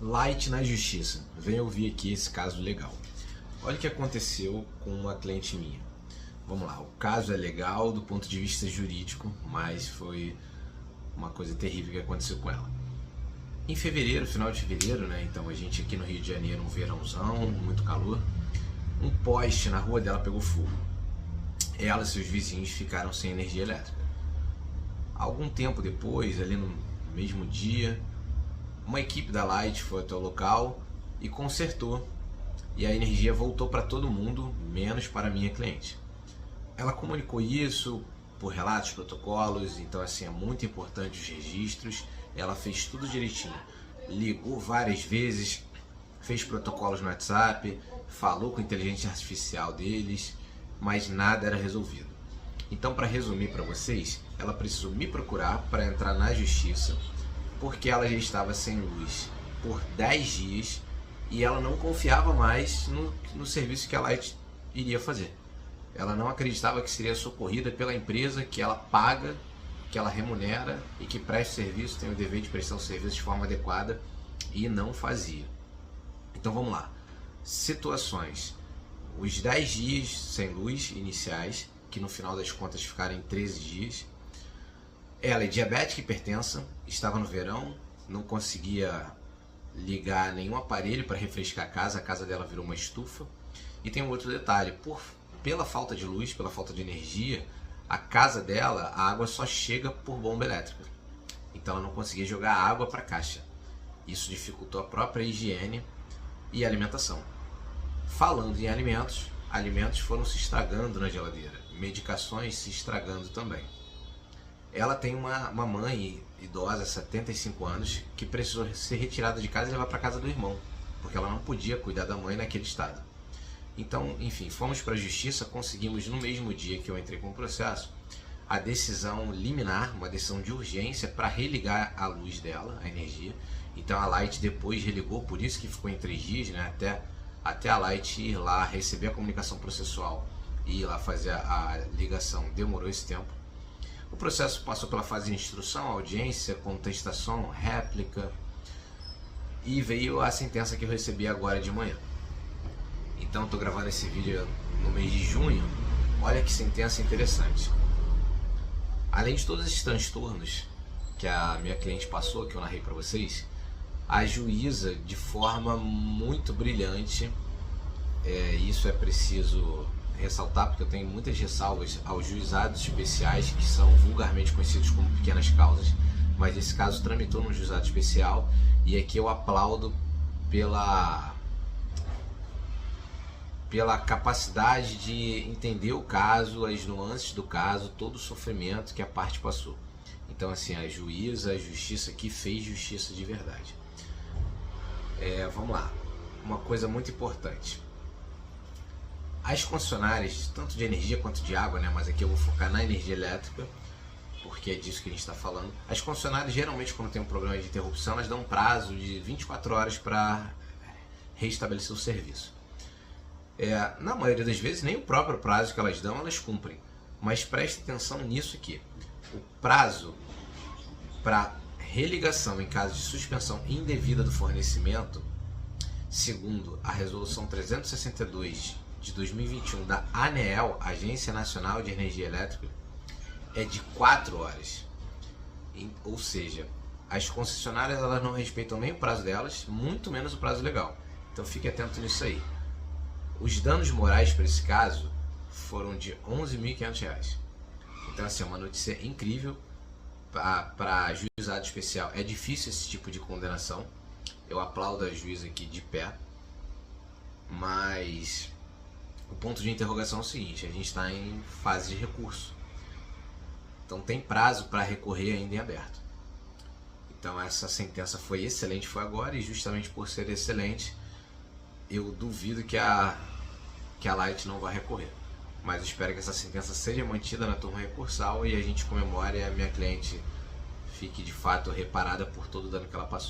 Light na justiça. Venha ouvir aqui esse caso legal. Olha o que aconteceu com uma cliente minha. Vamos lá, o caso é legal do ponto de vista jurídico, mas foi uma coisa terrível que aconteceu com ela. Em fevereiro, final de fevereiro, né? Então a gente aqui no Rio de Janeiro, um verãozão, muito calor. Um poste na rua dela pegou fogo. Ela e seus vizinhos ficaram sem energia elétrica. Algum tempo depois, ali no mesmo dia, uma equipe da Light foi até o local e consertou. E a energia voltou para todo mundo, menos para a minha cliente. Ela comunicou isso por relatos, protocolos, então assim, é muito importante os registros. Ela fez tudo direitinho, ligou várias vezes, fez protocolos no WhatsApp, falou com a inteligência artificial deles, mas nada era resolvido. Então, para resumir para vocês, ela precisou me procurar para entrar na justiça, porque ela já estava sem luz por 10 dias e ela não confiava mais no serviço que a Light iria fazer. Ela não acreditava que seria socorrida pela empresa que ela paga, que ela remunera e que presta serviço, tem o dever de prestar o serviço de forma adequada, e não fazia. Então vamos lá. Situações. Os 10 dias sem luz iniciais, que no final das contas ficaram em 13 dias. Ela é diabética e hipertensa, estava no verão, não conseguia ligar nenhum aparelho para refrescar a casa dela virou uma estufa. E tem um outro detalhe, pela falta de luz, pela falta de energia, a casa dela, a água só chega por bomba elétrica. Então ela não conseguia jogar água para a caixa. Isso dificultou a própria higiene e alimentação. Falando em alimentos, alimentos foram se estragando na geladeira, medicações se estragando também. Ela tem uma mãe idosa, 75 anos, que precisou ser retirada de casa e levar para casa do irmão, porque ela não podia cuidar da mãe naquele estado. Então, enfim, fomos para a justiça, conseguimos no mesmo dia que eu entrei com o processo, a decisão liminar, uma decisão de urgência para religar a luz dela, a energia. Então a Light depois religou, por isso que ficou em 3 dias, né? Até a Light ir lá receber a comunicação processual e ir lá fazer a ligação, demorou esse tempo. O processo passou pela fase de instrução, audiência, contestação, réplica e veio a sentença que eu recebi agora de manhã. Então estou gravando esse vídeo no mês de junho. Olha que sentença interessante. Além de todos esses transtornos que a minha cliente passou, que eu narrei para vocês, a juíza, de forma muito brilhante, isso é preciso ressaltar, porque eu tenho muitas ressalvas aos juizados especiais, que são vulgarmente conhecidos como pequenas causas, mas esse caso tramitou num juizado especial, e aqui eu aplaudo pela capacidade de entender o caso, as nuances do caso, todo o sofrimento que a parte passou. Então assim, a juíza, a justiça aqui fez justiça de verdade. Vamos lá, uma coisa muito importante. As concessionárias, tanto de energia quanto de água, né, mas aqui eu vou focar na energia elétrica, porque é disso que a gente está falando. As concessionárias, geralmente, quando tem um problema de interrupção, elas dão um prazo de 24 horas para restabelecer o serviço. Na maioria das vezes, nem o próprio prazo que elas dão, elas cumprem. Mas preste atenção nisso aqui. O prazo para religação em caso de suspensão indevida do fornecimento, segundo a Resolução 362 de 2021 da ANEEL, Agência Nacional de Energia Elétrica, é de 4 horas. Ou seja, as concessionárias elas não respeitam nem o prazo delas, muito menos o prazo legal. Então fique atento nisso aí. Os danos morais para esse caso foram de R$ 11.500. Então assim, é uma notícia incrível para juizado especial. É difícil esse tipo de condenação. Eu aplaudo a juíza aqui de pé. Mas o ponto de interrogação é o seguinte: a gente está em fase de recurso. Então tem prazo para recorrer ainda em aberto. Então essa sentença foi excelente, foi agora, e justamente por ser excelente, eu duvido que a Light não vai recorrer. Mas eu espero que essa sentença seja mantida na turma recursal e a gente comemore e a minha cliente fique de fato reparada por todo o dano que ela passou.